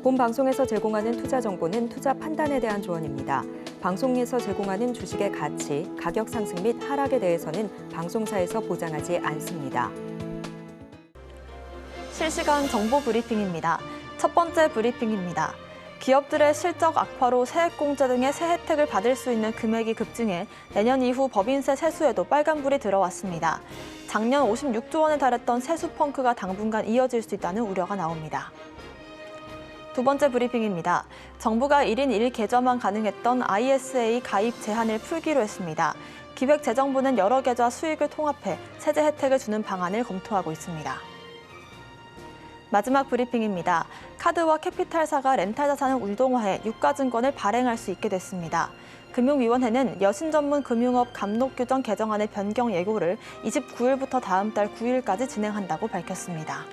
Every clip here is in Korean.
본 방송에서 제공하는 투자 정보는 투자 판단에 대한 조언입니다. 방송에서 제공하는 주식의 가치, 가격 상승 및 하락에 대해서는 방송사에서 보장하지 않습니다. 실시간 정보 브리핑입니다. 첫 번째 브리핑입니다. 기업들의 실적 악화로 세액공제 등의 세 혜택을 받을 수 있는 금액이 급증해 내년 이후 법인세 세수에도 빨간불이 들어왔습니다. 작년 56조 원에 달했던 세수 펑크가 당분간 이어질 수 있다는 우려가 나옵니다. 두 번째 브리핑입니다. 정부가 1인 1계좌만 가능했던 ISA 가입 제한을 풀기로 했습니다. 기획재정부는 여러 계좌 수익을 통합해 세제 혜택을 주는 방안을 검토하고 있습니다. 마지막 브리핑입니다. 카드와 캐피탈사가 렌탈 자산을 운동화해 유가증권을 발행할 수 있게 됐습니다. 금융위원회는 여신 전문 금융업 감독규정 개정안의 변경 예고를 29일부터 다음 달 9일까지 진행한다고 밝혔습니다.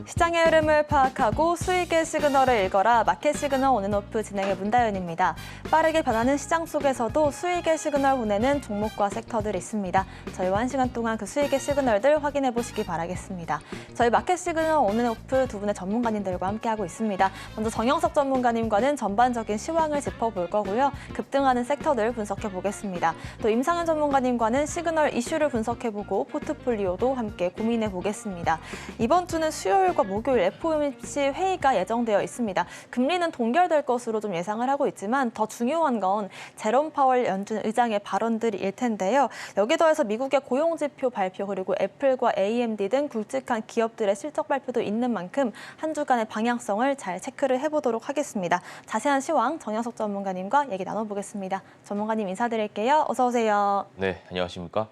시장의 흐름을 파악하고 수익의 시그널을 읽어라. 마켓 시그널 온앤오프 진행의 문다연입니다. 빠르게 변하는 시장 속에서도 수익의 시그널 보내는 종목과 섹터들이 있습니다. 저희와 1시간 동안 그 수익의 시그널들 확인해 보시기 바라겠습니다. 저희 마켓 시그널 온앤오프 두 분의 전문가님들과 함께하고 있습니다. 먼저 정영석 전문가님과는 전반적인 시황을 짚어볼 거고요. 급등하는 섹터들 분석해 보겠습니다. 또 임상현 전문가님과는 시그널 이슈를 분석해보고 포트폴리오도 함께 고민해 보겠습니다. 이번 주는 수요일과 목요일 FOMC 회의가 예정되어 있습니다. 금리는 동결될 것으로 좀 예상을 하고 있지만 더 중요한 건 제롬 파월 연준 의장의 발언들일 텐데요. 여기에 더해서 미국의 고용지표 발표 그리고 애플과 AMD 등 굵직한 기업들의 실적 발표도 있는 만큼 한 주간의 방향성을 잘 체크를 해보도록 하겠습니다. 자세한 시황 정영석 전문가님과 얘기 나눠보겠습니다. 전문가님 인사드릴게요. 어서 오세요. 네, 안녕하십니까?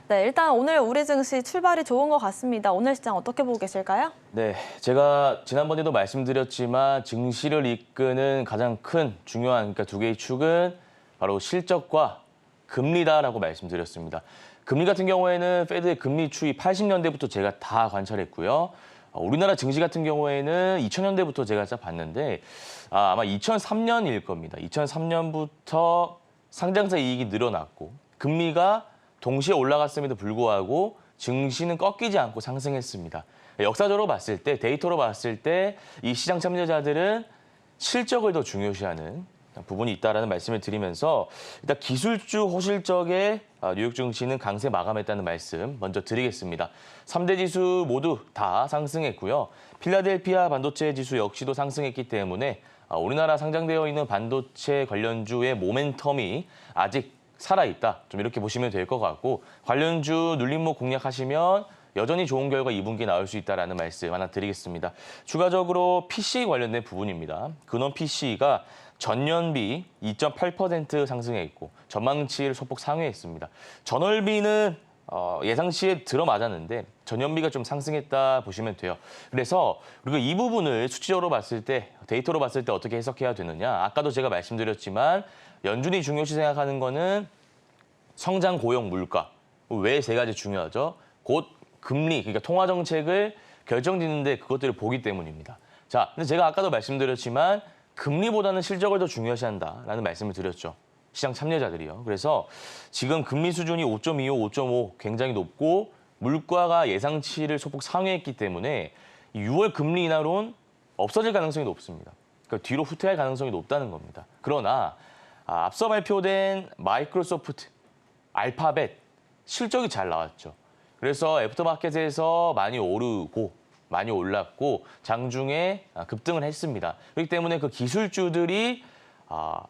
네, 일단 오늘 우리 증시 출발이 좋은 것 같습니다. 오늘 시장 어떻게 보고 계실까요? 네, 제가 지난번에도 말씀드렸지만 증시를 이끄는 가장 큰 중요한 그러니까 두 개의 축은 바로 실적과 금리다라고 말씀드렸습니다. 금리 같은 경우에는 페드의 금리 추이 80년대부터 제가 다 관찰했고요. 우리나라 증시 같은 경우에는 2000년대부터 제가 딱 봤는데 아마 2003년일 겁니다. 2003년부터 상장사 이익이 늘어났고 금리가 동시에 올라갔음에도 불구하고 증시는 꺾이지 않고 상승했습니다. 역사적으로 봤을 때, 데이터로 봤을 때 이 시장 참여자들은 실적을 더 중요시하는 부분이 있다는 말씀을 드리면서 일단 기술주 호실적의 뉴욕 증시는 강세 마감했다는 말씀 먼저 드리겠습니다. 3대 지수 모두 다 상승했고요. 필라델피아 반도체 지수 역시도 상승했기 때문에 우리나라 상장되어 있는 반도체 관련주의 모멘텀이 아직 살아있다. 좀 이렇게 보시면 될 것 같고 관련주 눌림목 공략하시면 여전히 좋은 결과 2분기에 나올 수 있다는 말씀 하나 드리겠습니다. 추가적으로 PC 관련된 부분입니다. 근원 PC가 전년비 2.8% 상승했고 전망치를 소폭 상회했습니다. 전월비는 예상치에 들어맞았는데 전년비가 좀 상승했다 보시면 돼요. 그래서 그리고 이 부분을 수치적으로 봤을 때 데이터로 봤을 때 어떻게 해석해야 되느냐. 아까도 제가 말씀드렸지만 연준이 중요시 생각하는 거는 성장, 고용, 물가. 왜 세 가지 중요하죠? 곧 금리, 그러니까 통화 정책을 결정짓는데 그것들을 보기 때문입니다. 자, 근데 제가 아까도 말씀드렸지만 금리보다는 실적을 더 중요시한다라는 말씀을 드렸죠. 시장 참여자들이요. 그래서 지금 금리 수준이 5.25, 5.5 굉장히 높고 물가가 예상치를 소폭 상회했기 때문에 6월 금리 인하론 없어질 가능성이 높습니다. 그러니까 뒤로 후퇴할 가능성이 높다는 겁니다. 그러나 앞서 발표된 마이크로소프트, 알파벳 실적이 잘 나왔죠. 그래서 애프터마켓에서 많이 오르고 많이 올랐고 장중에 급등을 했습니다. 그렇기 때문에 그 기술주들이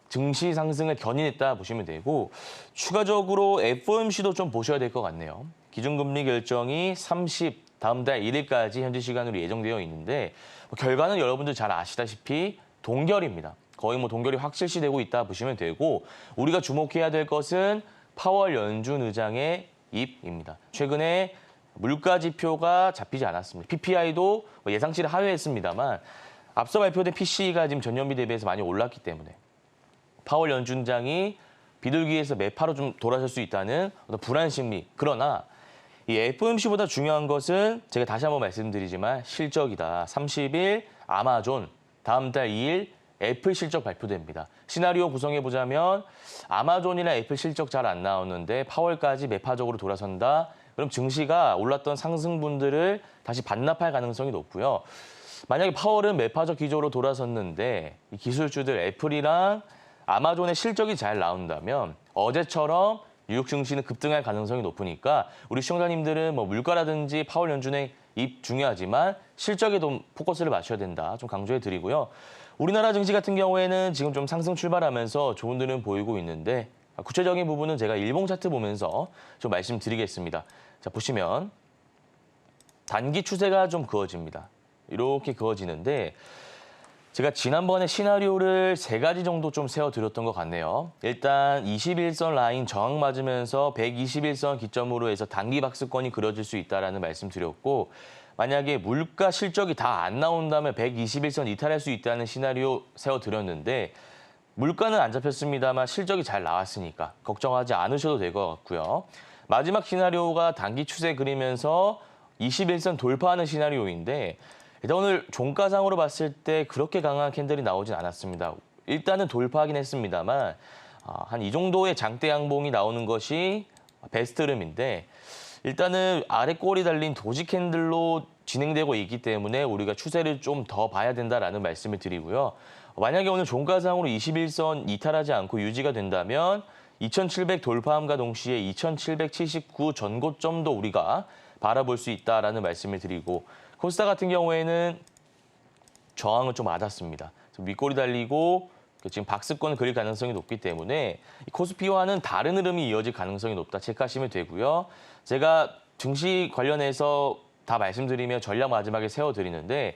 증시 상승을 견인했다 보시면 되고 추가적으로 FOMC도 좀 보셔야 될 것 같네요. 기준금리 결정이 다음 달 1일까지 현지 시간으로 예정되어 있는데 결과는 여러분들 잘 아시다시피 동결입니다. 거의 동결이 확실시되고 있다 보시면 되고 우리가 주목해야 될 것은 파월 연준 의장의 입입니다. 최근에 물가 지표가 잡히지 않았습니다. PPI도 예상치를 하회했습니다만 앞서 발표된 PC가 지금 전년비 대비해서 많이 올랐기 때문에 파월 연준장이 비둘기에서 매파로 좀 돌아설 수 있다는 어떤 불안 심리. 그러나 이 FOMC보다 중요한 것은 제가 다시 한번 말씀드리지만 실적이다. 30일 아마존, 다음 달 2일 애플 실적 발표됩니다. 시나리오 구성해보자면 아마존이나 애플 실적 잘 안 나오는데 파월까지 매파적으로 돌아선다. 그럼 증시가 올랐던 상승분들을 다시 반납할 가능성이 높고요. 만약에 파월은 매파적 기조로 돌아섰는데 이 기술주들 애플이랑 아마존의 실적이 잘 나온다면 어제처럼 뉴욕 증시는 급등할 가능성이 높으니까 우리 시청자님들은 뭐 물가라든지 파월 연준의 입 중요하지만 실적에 좀 포커스를 맞춰야 된다. 좀 강조해 드리고요. 우리나라 증시 같은 경우에는 지금 좀 상승 출발하면서 좋은 흐름 보이고 있는데 구체적인 부분은 제가 일봉 차트 보면서 좀 말씀드리겠습니다. 자, 보시면 단기 추세가 좀 그어집니다. 이렇게 그어지는데 제가 지난번에 시나리오를 3가지 정도 좀 세워드렸던 것 같네요. 일단 21선 라인 저항 맞으면서 121선 기점으로 해서 단기 박스권이 그려질 수 있다는 말씀 드렸고 만약에 물가 실적이 다 안 나온다면 121선 이탈할 수 있다는 시나리오 세워드렸는데 물가는 안 잡혔습니다만 실적이 잘 나왔으니까 걱정하지 않으셔도 될 것 같고요. 마지막 시나리오가 단기 추세 그리면서 21선 돌파하는 시나리오인데 일단 오늘 종가상으로 봤을 때 그렇게 강한 캔들이 나오진 않았습니다. 일단은 돌파하긴 했습니다만 한 이 정도의 장대 양봉이 나오는 것이 베스트 흐름인데 일단은 아래 꼬리 달린 도지 캔들로 진행되고 있기 때문에 우리가 추세를 좀 더 봐야 된다라는 말씀을 드리고요. 만약에 오늘 종가상으로 21선 이탈하지 않고 유지가 된다면 2700 돌파함과 동시에 2779 전고점도 우리가 바라볼 수 있다라는 말씀을 드리고 코스닥 같은 경우에는 저항을 좀 맞았습니다. 윗꼬리 달리고 지금 박스권을 그릴 가능성이 높기 때문에 코스피와는 다른 흐름이 이어질 가능성이 높다 체크하시면 되고요. 제가 증시 관련해서 다 말씀드리며 전략 마지막에 세워드리는데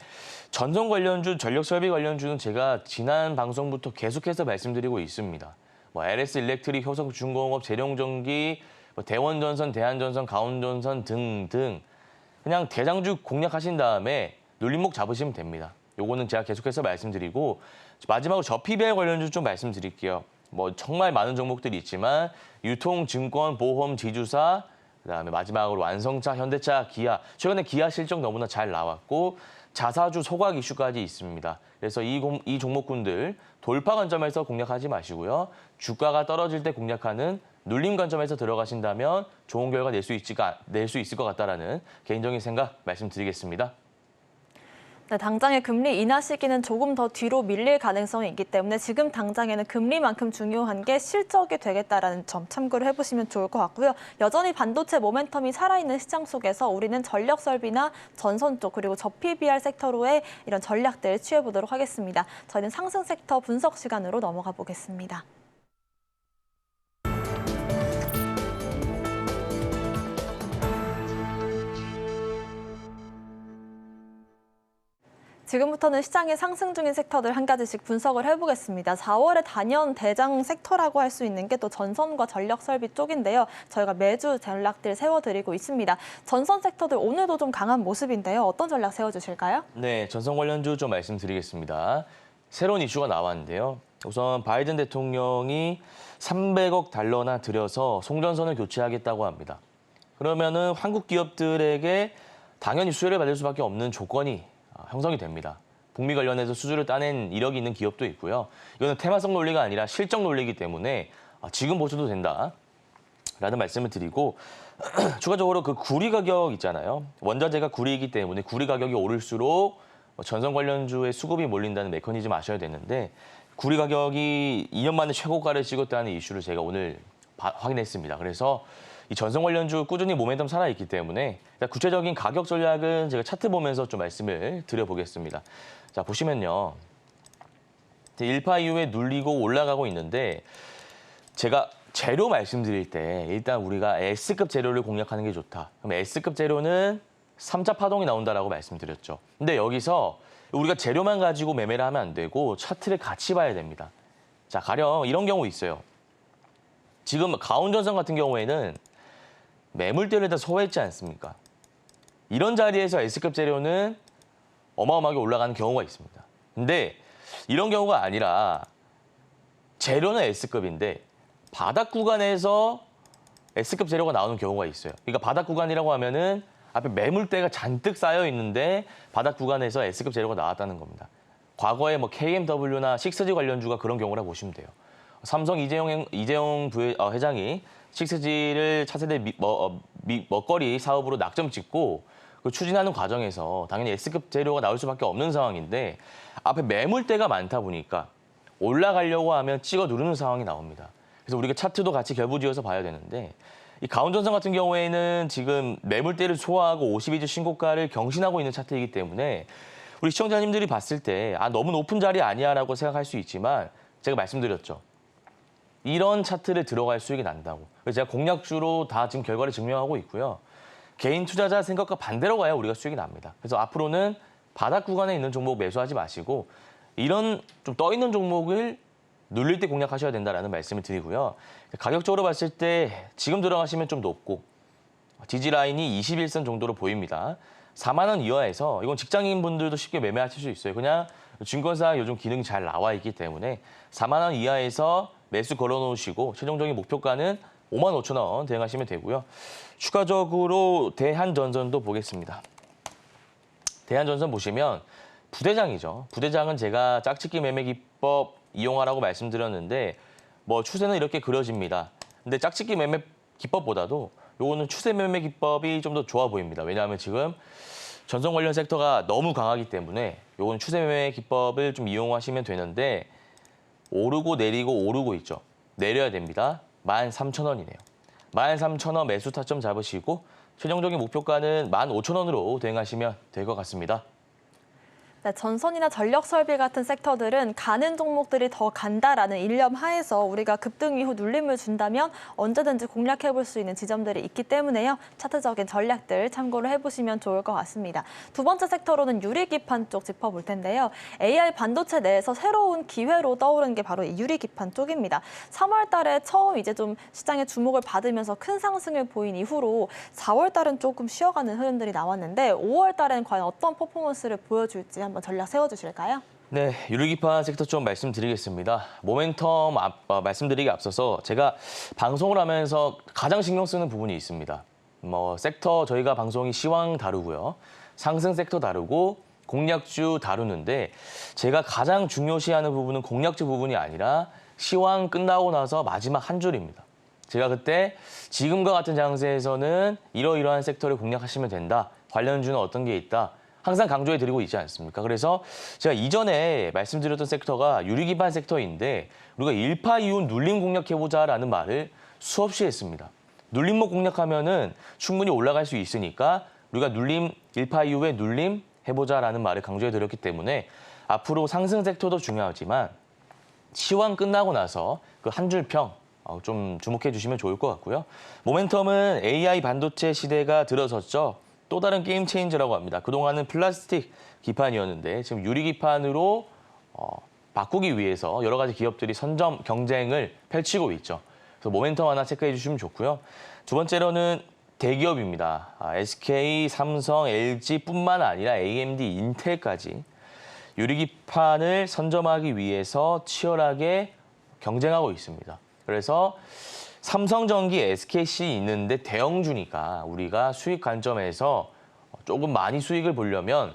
전선 관련주, 전력 설비 관련주는 제가 지난 방송부터 계속해서 말씀드리고 있습니다. 뭐 LS 일렉트릭, 효성중공업, 재룡전기, 뭐 대원전선, 대한전선, 가온전선 등등 그냥 대장주 공략하신 다음에 눌림목 잡으시면 됩니다. 요거는 제가 계속해서 말씀드리고 마지막으로 저 PBR 관련주 좀 말씀드릴게요. 뭐 정말 많은 종목들이 있지만 유통, 증권, 보험, 지주사 그다음에 마지막으로 완성차, 현대차, 기아. 최근에 기아 실적 너무나 잘 나왔고 자사주 소각 이슈까지 있습니다. 그래서 이 종목군들 돌파 관점에서 공략하지 마시고요. 주가가 떨어질 때 공략하는 눌림 관점에서 들어가신다면 좋은 결과 낼 수 있을 것 같다라는 개인적인 생각 말씀드리겠습니다. 네, 당장의 금리 인하 시기는 조금 더 뒤로 밀릴 가능성이 있기 때문에 지금 당장에는 금리만큼 중요한 게 실적이 되겠다라는 점 참고를 해보시면 좋을 것 같고요. 여전히 반도체 모멘텀이 살아있는 시장 속에서 우리는 전력 설비나 전선 쪽 그리고 저PBR 섹터로의 이런 전략들 취해보도록 하겠습니다. 저희는 상승 섹터 분석 시간으로 넘어가 보겠습니다. 지금부터는 시장에 상승 중인 섹터들 한 가지씩 분석을 해보겠습니다. 4월의 단연 대장 섹터라고 할 수 있는 게 또 전선과 전력 설비 쪽인데요. 저희가 매주 전략들 세워드리고 있습니다. 전선 섹터들 오늘도 좀 강한 모습인데요. 어떤 전략 세워주실까요? 네, 전선 관련주 좀 말씀드리겠습니다. 새로운 이슈가 나왔는데요. 우선 바이든 대통령이 300억 달러나 들여서 송전선을 교체하겠다고 합니다. 그러면은 한국 기업들에게 당연히 수혜를 받을 수밖에 없는 조건이 형성이 됩니다. 북미 관련해서 수주를 따낸 이력이 있는 기업도 있고요. 이거는 테마성 논리가 아니라 실적 논리이기 때문에 지금 보셔도 된다라는 말씀을 드리고 추가적으로 그 구리 가격 있잖아요. 원자재가 구리이기 때문에 구리 가격이 오를수록 전선 관련주의 수급이 몰린다는 메커니즘 아셔야 되는데 구리 가격이 2년 만에 최고가를 찍었다는 이슈를 제가 오늘 확인했습니다. 그래서 이 전선 관련주 꾸준히 모멘텀 살아있기 때문에 구체적인 가격 전략은 제가 차트 보면서 좀 말씀을 드려보겠습니다. 자, 보시면요. 1파 이후에 눌리고 올라가고 있는데 제가 재료 말씀드릴 때 일단 우리가 S급 재료를 공략하는 게 좋다. 그럼 S급 재료는 3차 파동이 나온다라고 말씀드렸죠. 근데 여기서 우리가 재료만 가지고 매매를 하면 안 되고 차트를 같이 봐야 됩니다. 자, 가령 이런 경우 있어요. 지금 가온전선 같은 경우에는 매물대를 다 소화했지 않습니까? 이런 자리에서 S급 재료는 어마어마하게 올라가는 경우가 있습니다. 근데 이런 경우가 아니라 재료는 S급인데 바닥 구간에서 S급 재료가 나오는 경우가 있어요. 그러니까 바닥 구간이라고 하면은 앞에 매물대가 잔뜩 쌓여 있는데 바닥 구간에서 S급 재료가 나왔다는 겁니다. 과거에 뭐 KMW나 6G 관련주가 그런 경우라 보시면 돼요. 삼성 이재용 회장이 6G를 차세대 먹거리 사업으로 낙점 찍고 그 추진하는 과정에서 당연히 S급 재료가 나올 수밖에 없는 상황인데 앞에 매물대가 많다 보니까 올라가려고 하면 찍어 누르는 상황이 나옵니다. 그래서 우리가 차트도 같이 결부지어서 봐야 되는데 이 가온전선 같은 경우에는 지금 매물대를 소화하고 52주 신고가를 경신하고 있는 차트이기 때문에 우리 시청자님들이 봤을 때 너무 높은 자리 아니야라고 생각할 수 있지만 제가 말씀드렸죠. 이런 차트를 들어갈 수익이 난다고. 그래서 제가 공략주로 다 지금 결과를 증명하고 있고요. 개인 투자자 생각과 반대로 가야 우리가 수익이 납니다. 그래서 앞으로는 바닥 구간에 있는 종목 매수하지 마시고 이런 좀 떠 있는 종목을 눌릴 때 공략하셔야 된다라는 말씀을 드리고요. 가격적으로 봤을 때 지금 들어가시면 좀 높고 지지 라인이 21선 정도로 보입니다. 4만 원 이하에서 이건 직장인 분들도 쉽게 매매하실 수 있어요. 그냥 증권사 요즘 기능이 잘 나와 있기 때문에 4만 원 이하에서 매수 걸어놓으시고 최종적인 목표가는 5만 5천 원 대응하시면 되고요. 추가적으로 대한전선도 보겠습니다. 대한전선 보시면 부대장이죠. 부대장은 제가 짝짓기 매매 기법 이용하라고 말씀드렸는데 뭐 추세는 이렇게 그려집니다. 근데 짝짓기 매매 기법보다도 요거는 추세 매매 기법이 좀 더 좋아 보입니다. 왜냐하면 지금 전선 관련 섹터가 너무 강하기 때문에 요거는 추세 매매 기법을 좀 이용하시면 되는데 오르고 내리고 오르고 있죠. 내려야 됩니다. 13,000원이네요. 13,000원 매수 타점 잡으시고 최종적인 목표가는 15,000원으로 대응하시면 될 것 같습니다. 네, 전선이나 전력 설비 같은 섹터들은 가는 종목들이 더 간다라는 일념 하에서 우리가 급등 이후 눌림을 준다면 언제든지 공략해볼 수 있는 지점들이 있기 때문에요. 차트적인 전략들 참고를 해보시면 좋을 것 같습니다. 두 번째 섹터로는 유리기판 쪽 짚어볼 텐데요. AI 반도체 내에서 새로운 기회로 떠오른 게 바로 이 유리기판 쪽입니다. 3월 달에 처음 이제 좀 시장의 주목을 받으면서 큰 상승을 보인 이후로 4월 달은 조금 쉬어가는 흐름들이 나왔는데 5월 달엔 과연 어떤 퍼포먼스를 보여줄지 한번 전략 세워주실까요? 네, 유리기판 섹터 좀 말씀드리겠습니다. 모멘텀 말씀드리기 앞서서 제가 방송을 하면서 가장 신경 쓰는 부분이 있습니다. 섹터 저희가 방송이 시황 다루고요. 상승 섹터 다루고 공략주 다루는데 제가 가장 중요시하는 부분은 공략주 부분이 아니라 시황 끝나고 나서 마지막 한 줄입니다. 제가 그때 지금과 같은 장세에서는 이러이러한 섹터를 공략하시면 된다. 관련주는 어떤 게 있다. 항상 강조해 드리고 있지 않습니까? 그래서 제가 이전에 말씀드렸던 섹터가 유리기반 섹터인데 우리가 일파 이후 눌림 공략해보자라는 말을 수없이 했습니다. 눌림목 공략하면은 충분히 올라갈 수 있으니까 우리가 눌림 일파 이후에 눌림 해보자라는 말을 강조해 드렸기 때문에 앞으로 상승 섹터도 중요하지만 시황 끝나고 나서 그 한 줄 평 좀 주목해 주시면 좋을 것 같고요. 모멘텀은 AI 반도체 시대가 들어섰죠. 또 다른 게임 체인저라고 합니다. 그동안은 플라스틱 기판이었는데 지금 유리 기판으로 바꾸기 위해서 여러 가지 기업들이 선점 경쟁을 펼치고 있죠. 그래서 모멘텀 하나 체크해 주시면 좋고요. 두 번째로는 대기업입니다. SK, 삼성, LG뿐만 아니라 AMD, 인텔까지 유리 기판을 선점하기 위해서 치열하게 경쟁하고 있습니다. 그래서 삼성전기, SKC 있는데 대형주니까 우리가 수익 관점에서 조금 많이 수익을 보려면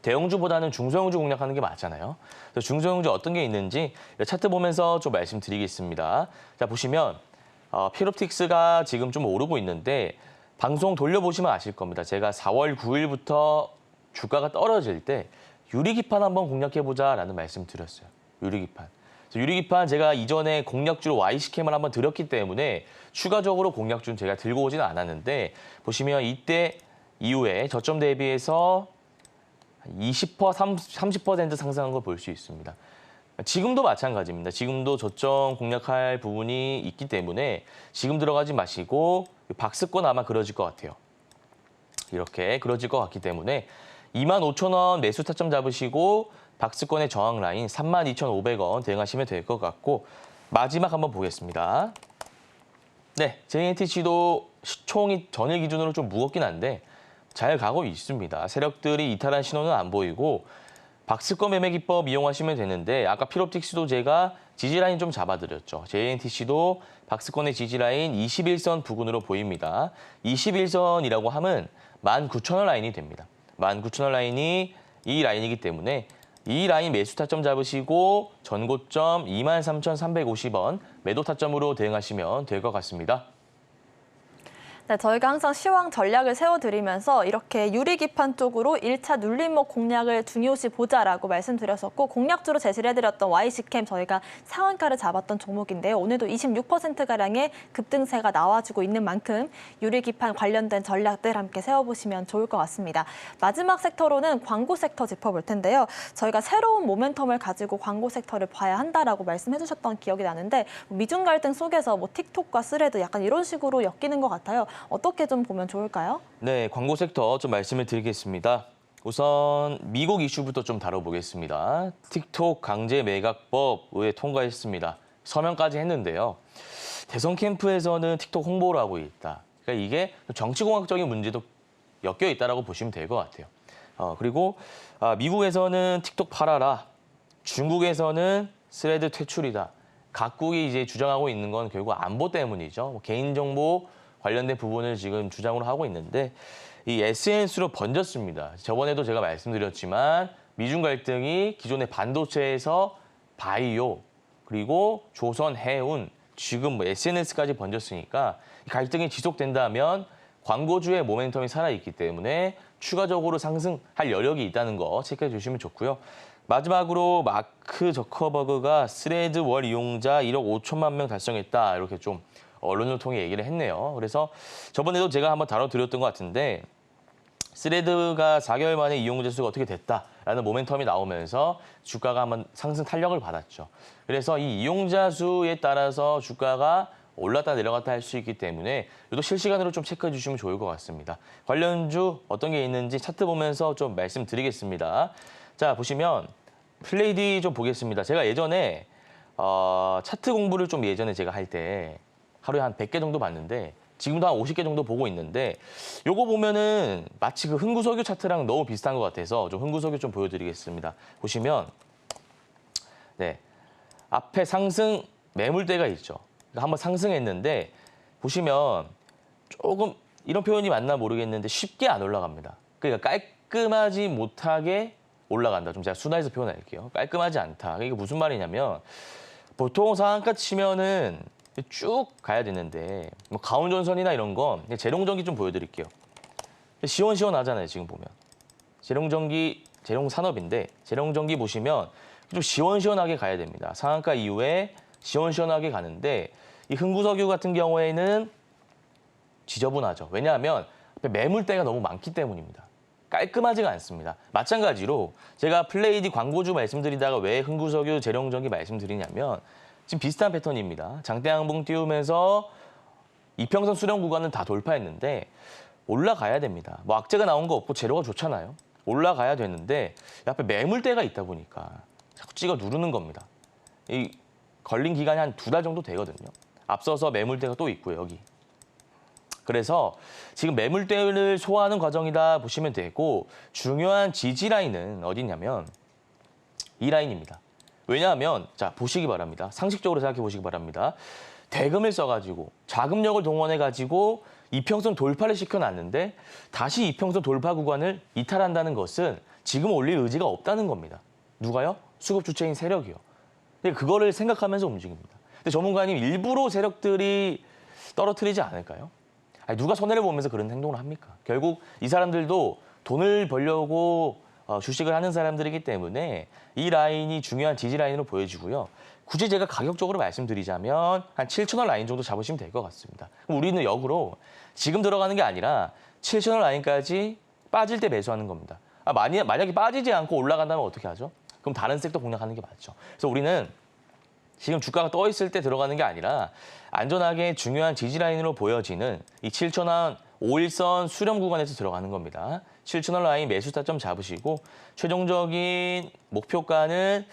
대형주보다는 중소형주 공략하는 게 맞잖아요. 그래서 중소형주 어떤 게 있는지 차트 보면서 좀 말씀드리겠습니다. 자, 보시면 피롭틱스가 지금 좀 오르고 있는데 방송 돌려보시면 아실 겁니다. 제가 4월 9일부터 주가가 떨어질 때 유리기판 한번 공략해보자라는 말씀 드렸어요. 유리기판. 유리기판 제가 이전에 공략주로 Y스캠을 한번 드렸기 때문에 추가적으로 공략주는 제가 들고 오지는 않았는데 보시면 이때 이후에 저점 대비해서 20%, 30% 상승한 걸 볼 수 있습니다. 지금도 마찬가지입니다. 지금도 저점 공략할 부분이 있기 때문에 지금 들어가지 마시고 박스권 아마 그려질 것 같아요. 이렇게 그려질 것 같기 때문에 25,000원 매수 타점 잡으시고 박스권의 저항 라인 32,500원 대응하시면 될 것 같고 마지막 한번 보겠습니다. 네, JNTC도 시총이 전일 기준으로 좀 무겁긴 한데 잘 가고 있습니다. 세력들이 이탈한 신호는 안 보이고 박스권 매매 기법 이용하시면 되는데 아까 피롭틱스도 제가 지지라인 좀 잡아드렸죠. JNTC도 박스권의 지지라인 21선 부근으로 보입니다. 21선이라고 하면 19,000원 라인이 됩니다. 19,000원 라인이 이 라인이기 때문에 이 라인 매수 타점 잡으시고 전고점 23,350원 매도 타점으로 대응하시면 될 것 같습니다. 네, 저희가 항상 시황 전략을 세워드리면서 이렇게 유리기판 쪽으로 1차 눌림목 공략을 중요시 보자라고 말씀드렸었고 공략주로 제시를 해드렸던 YC캠 저희가 상한가를 잡았던 종목인데요. 오늘도 26%가량의 급등세가 나와주고 있는 만큼 유리기판 관련된 전략들 함께 세워보시면 좋을 것 같습니다. 마지막 섹터로는 광고 섹터 짚어볼 텐데요. 저희가 새로운 모멘텀을 가지고 광고 섹터를 봐야 한다라고 말씀해주셨던 기억이 나는데 미중 갈등 속에서 뭐 틱톡과 스레드 약간 이런 식으로 엮이는 것 같아요. 어떻게 좀 보면 좋을까요? 네, 광고 섹터 좀 말씀을 드리겠습니다. 우선 미국 이슈부터 좀 다뤄보겠습니다. 틱톡 강제 매각법 의회 통과했습니다. 서명까지 했는데요. 대선 캠프에서는 틱톡 홍보를 하고 있다. 그러니까 이게 정치공학적인 문제도 엮여 있다라고 보시면 될 것 같아요. 그리고 미국에서는 틱톡 팔아라. 중국에서는 스레드 퇴출이다. 각국이 이제 주장하고 있는 건 결국 안보 때문이죠. 개인정보 관련된 부분을 지금 주장으로 하고 있는데 이 SNS로 번졌습니다. 저번에도 제가 말씀드렸지만 미중 갈등이 기존의 반도체에서 바이오 그리고 조선, 해운, 지금 뭐 SNS까지 번졌으니까 갈등이 지속된다면 광고주의 모멘텀이 살아있기 때문에 추가적으로 상승할 여력이 있다는 거 체크해 주시면 좋고요. 마지막으로 마크 저커버그가 스레드 월 이용자 1억 5천만 명 달성했다. 이렇게 좀 언론을 통해 얘기를 했네요. 그래서 저번에도 제가 한번 다뤄드렸던 것 같은데 스레드가 4개월 만에 이용자 수가 어떻게 됐다라는 모멘텀이 나오면서 주가가 한번 상승 탄력을 받았죠. 그래서 이 이용자 수에 따라서 주가가 올랐다 내려갔다 할 수 있기 때문에 이것도 실시간으로 좀 체크해 주시면 좋을 것 같습니다. 관련주 어떤 게 있는지 차트 보면서 좀 말씀드리겠습니다. 자, 보시면 플레이디 좀 보겠습니다. 제가 예전에 차트 공부를 좀 예전에 제가 할 때 하루에 한 100개 정도 봤는데 지금도 한 50개 정도 보고 있는데 요거 보면은 마치 그 흥구석유 차트랑 너무 비슷한 것 같아서 좀 흥구석유 좀 보여드리겠습니다. 보시면 네 앞에 상승 매물대가 있죠. 그러니까 한번 상승했는데 보시면 조금 이런 표현이 맞나 모르겠는데 쉽게 안 올라갑니다. 그러니까 깔끔하지 못하게 올라간다. 좀 제가 순화해서 표현할게요. 깔끔하지 않다. 이게 무슨 말이냐면 보통 상한가 치면은 쭉 가야 되는데 뭐 가온전선이나 이런 건 재롱전기 좀 보여드릴게요. 시원시원하잖아요. 지금 보면 재롱전기 재롱산업인데 재롱전기 보시면 좀 시원시원하게 가야 됩니다. 상한가 이후에 시원시원하게 가는데 이 흥구석유 같은 경우에는 지저분하죠. 왜냐하면 매물대가 너무 많기 때문입니다. 깔끔하지가 않습니다. 마찬가지로 제가 플레이디 광고주 말씀드리다가 왜 흥구석유 재롱전기 말씀드리냐면 지금 비슷한 패턴입니다. 장대양봉 띄우면서 이평선 수렴 구간은 다 돌파했는데 올라가야 됩니다. 뭐 악재가 나온 거 없고 재료가 좋잖아요. 올라가야 되는데 앞에 매물대가 있다 보니까 자꾸 찍어 누르는 겁니다. 이 걸린 기간이 한 2달 정도 되거든요. 앞서서 매물대가 또 있고요, 여기. 그래서 지금 매물대를 소화하는 과정이다 보시면 되고 중요한 지지 라인은 어디냐면 이 라인입니다. 왜냐하면 자 보시기 바랍니다. 상식적으로 생각해 보시기 바랍니다. 대금을 써가지고 자금력을 동원해가지고 이평선 돌파를 시켜놨는데 다시 이평선 돌파 구간을 이탈한다는 것은 지금 올릴 의지가 없다는 겁니다. 누가요? 수급 주체인 세력이요. 근데 그거를 생각하면서 움직입니다. 근데 전문가님 일부러 세력들이 떨어뜨리지 않을까요? 아니, 누가 손해를 보면서 그런 행동을 합니까? 결국 이 사람들도 돈을 벌려고 주식을 하는 사람들이기 때문에 이 라인이 중요한 지지 라인으로 보여지고요. 굳이 제가 가격적으로 말씀드리자면 한 7,000원 라인 정도 잡으시면 될 것 같습니다. 그럼 우리는 역으로 지금 들어가는 게 아니라 7,000원 라인까지 빠질 때 매수하는 겁니다. 만약에 빠지지 않고 올라간다면 어떻게 하죠? 그럼 다른 섹터 공략하는 게 맞죠. 그래서 우리는 지금 주가가 떠 있을 때 들어가는 게 아니라 안전하게 중요한 지지 라인으로 보여지는 이 7,000원 5일선 수렴 구간에서 들어가는 겁니다. 7,000원 라인 매수 타점 잡으시고 최종적인 목표가는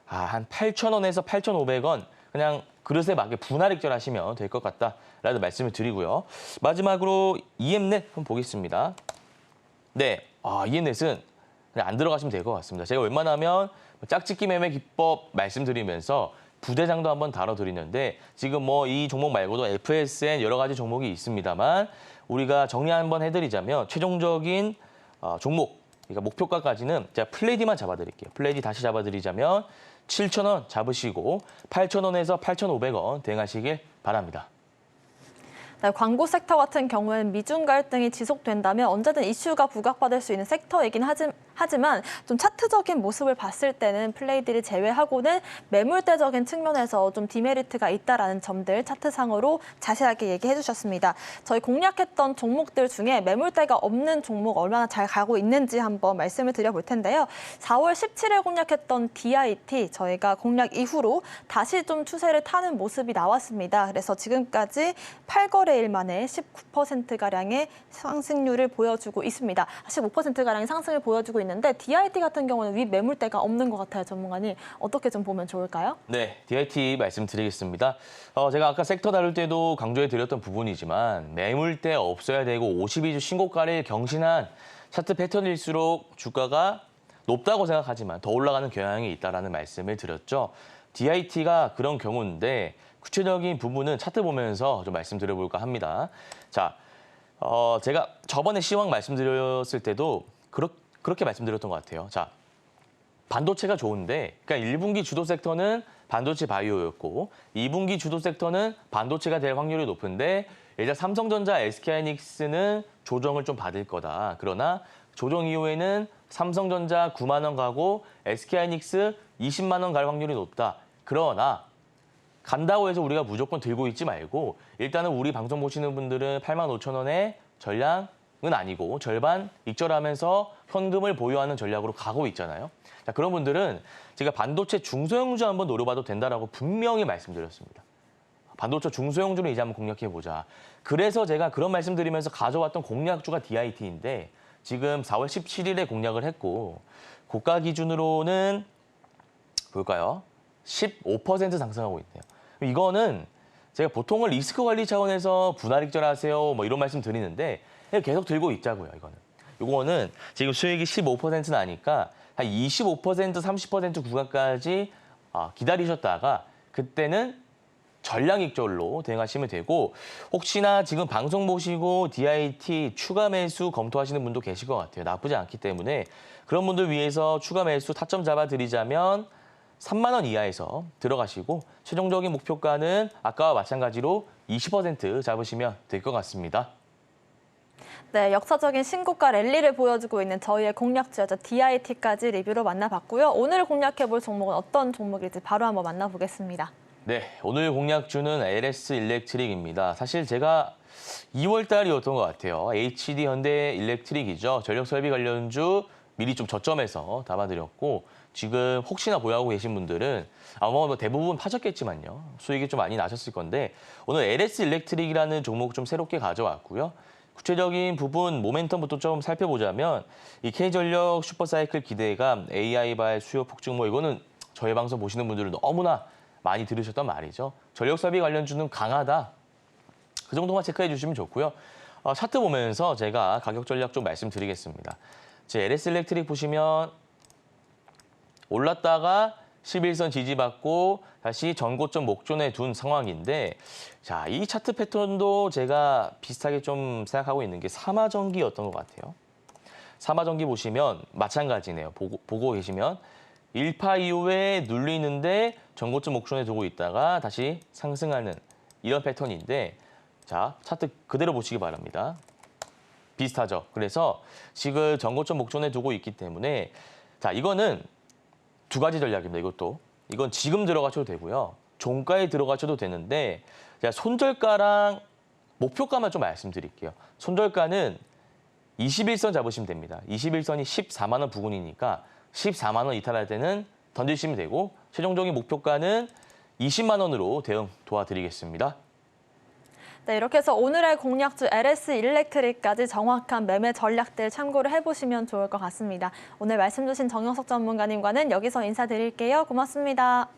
한 8,000원에서 8,500원 그냥 그릇에 맞게 분할 익절하시면 될 것 같다라는 말씀을 드리고요. 마지막으로 EM넷 한번 보겠습니다. 네, EM넷은 그냥 안 들어가시면 될 것 같습니다. 제가 웬만하면 짝짓기 매매 기법 말씀드리면서 부대장도 한번 다뤄드리는데 지금 뭐 이 종목 말고도 FSN 여러 가지 종목이 있습니다만 우리가 정리 한번 해드리자면 최종적인 종목, 그러니까 목표가까지는 제가 플레이디만 잡아드릴게요. 플레이디 다시 잡아드리자면 7,000원 잡으시고 8,000원에서 8,500원 대응하시길 바랍니다. 네, 광고 섹터 같은 경우에는 미중 갈등이 지속된다면 언제든 이슈가 부각받을 수 있는 섹터이긴 하지만 좀 차트적인 모습을 봤을 때는 플레이들이 제외하고는 매물대적인 측면에서 좀 디메리트가 있다라는 점들 차트상으로 자세하게 얘기해 주셨습니다. 저희 공략했던 종목들 중에 매물대가 없는 종목 얼마나 잘 가고 있는지 한번 말씀을 드려볼 텐데요. 4월 17일 공략했던 DIT 저희가 공략 이후로 다시 좀 추세를 타는 모습이 나왔습니다. 그래서 지금까지 8거래일 만에 19%가량의 상승률을 보여주고 있습니다. 15%가량의 상승을 보여주고 있는데 DIT 같은 경우는 위 매물대가 없는 것 같아요. 전문가님. 어떻게 좀 보면 좋을까요? 네, DIT 말씀드리겠습니다. 제가 아까 섹터 다룰 때도 강조해 드렸던 부분이지만 매물대 없어야 되고 52주 신고가를 경신한 차트 패턴일수록 주가가 높다고 생각하지만 더 올라가는 경향이 있다는 말씀을 드렸죠. DIT가 그런 경우인데 구체적인 부분은 차트 보면서 좀 말씀드려볼까 합니다. 자, 제가 저번에 시황 말씀드렸을 때도 그렇게 말씀드렸던 것 같아요. 자, 반도체가 좋은데, 그러니까 1분기 주도 섹터는 반도체 바이오였고 2분기 주도 섹터는 반도체가 될 확률이 높은데 일단 삼성전자, SK하이닉스는 조정을 좀 받을 거다. 그러나 조정 이후에는 삼성전자 9만 원 가고 SK하이닉스 20만 원 갈 확률이 높다. 그러나 간다고 해서 우리가 무조건 들고 있지 말고 일단은 우리 방송 보시는 분들은 8만 5천 원의 전량은 아니고 절반 익절하면서 현금을 보유하는 전략으로 가고 있잖아요. 자, 그런 분들은 제가 반도체 중소형주 한번 노려봐도 된다라고 분명히 말씀드렸습니다. 반도체 중소형주를 이제 한번 공략해보자. 그래서 제가 그런 말씀드리면서 가져왔던 공략주가 DIT인데 지금 4월 17일에 공략을 했고 고가 기준으로는 볼까요? 15% 상승하고 있네요. 이거는 제가 보통은 리스크 관리 차원에서 분할 익절하세요 뭐 이런 말씀 드리는데 계속 들고 있자고요. 이거는 지금 수익이 15% 나니까 한 25%, 30% 구간까지 기다리셨다가 그때는 전량 익절로 대응하시면 되고 혹시나 지금 방송 보시고 DIT 추가 매수 검토하시는 분도 계실 것 같아요. 나쁘지 않기 때문에 그런 분들 위해서 추가 매수 타점 잡아드리자면 3만 원 이하에서 들어가시고 최종적인 목표가는 아까와 마찬가지로 20% 잡으시면 될 것 같습니다. 네, 역사적인 신고가 랠리를 보여주고 있는 저희의 공략주였죠. DIT까지 리뷰로 만나봤고요. 오늘 공략해볼 종목은 어떤 종목일지 바로 한번 만나보겠습니다. 네, 오늘 공략주는 LS 일렉트릭입니다. 사실 제가 2월 달이었던 것 같아요. HD 현대 일렉트릭이죠. 전력설비 관련주 미리 좀 저점에서 담아드렸고 지금 혹시나 보유하고 계신 분들은 아마 대부분 파셨겠지만요. 수익이 좀 많이 나셨을 건데 오늘 LS 일렉트릭이라는 종목 좀 새롭게 가져왔고요. 구체적인 부분 모멘텀부터 좀 살펴보자면 이 K전력 슈퍼사이클 기대감, AI발 수요 폭증 이거는 저희 방송 보시는 분들은 너무나 많이 들으셨던 말이죠. 전력설비 관련주는 강하다. 그 정도만 체크해 주시면 좋고요. 차트 보면서 제가 가격 전략 좀 말씀드리겠습니다. 제 LS 일렉트릭 보시면 올랐다가 11선 지지받고 다시 전고점 목전에 둔 상황인데 자, 이 차트 패턴도 제가 비슷하게 좀 생각하고 있는 게 삼화전기였던 것 같아요. 삼화전기 보시면 마찬가지네요. 보고 계시면 1파 이후에 눌리는데 전고점 목전에 두고 있다가 다시 상승하는 이런 패턴인데 자, 차트 그대로 보시기 바랍니다. 비슷하죠. 그래서 지금 전고점 목전에 두고 있기 때문에 자, 이거는 두 가지 전략입니다. 이건 지금 들어가셔도 되고요. 종가에 들어가셔도 되는데 제가 손절가랑 목표가만 좀 말씀드릴게요. 손절가는 21선 잡으시면 됩니다. 21선이 14만 원 부근이니까 14만 원 이탈할 때는 던지시면 되고 최종적인 목표가는 20만 원으로 대응 도와드리겠습니다. 네, 이렇게 해서 오늘의 공략주 LS 일렉트릭까지 정확한 매매 전략들 참고를 해보시면 좋을 것 같습니다. 오늘 말씀 주신 정영석 전문가님과는 여기서 인사드릴게요. 고맙습니다.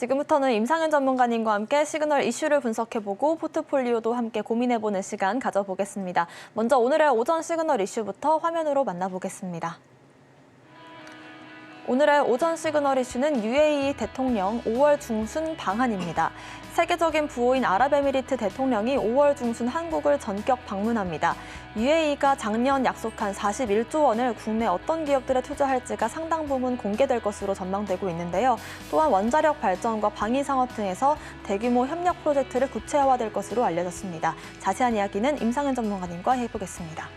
지금부터는 임상현 전문가님과 함께 시그널 이슈를 분석해보고 포트폴리오도 함께 고민해보는 시간 가져보겠습니다. 먼저 오늘의 오전 시그널 이슈부터 화면으로 만나보겠습니다. 오늘의 오전 시그널 이슈는 UAE 대통령 5월 중순 방한입니다. 세계적인 부호인 아랍에미리트 대통령이 5월 중순 한국을 전격 방문합니다. UAE가 작년 약속한 41조 원을 국내 어떤 기업들에 투자할지가 상당 부분 공개될 것으로 전망되고 있는데요. 또한 원자력 발전과 방위 산업 등에서 대규모 협력 프로젝트를 구체화될 것으로 알려졌습니다. 자세한 이야기는 임상현 전문가님과 해보겠습니다.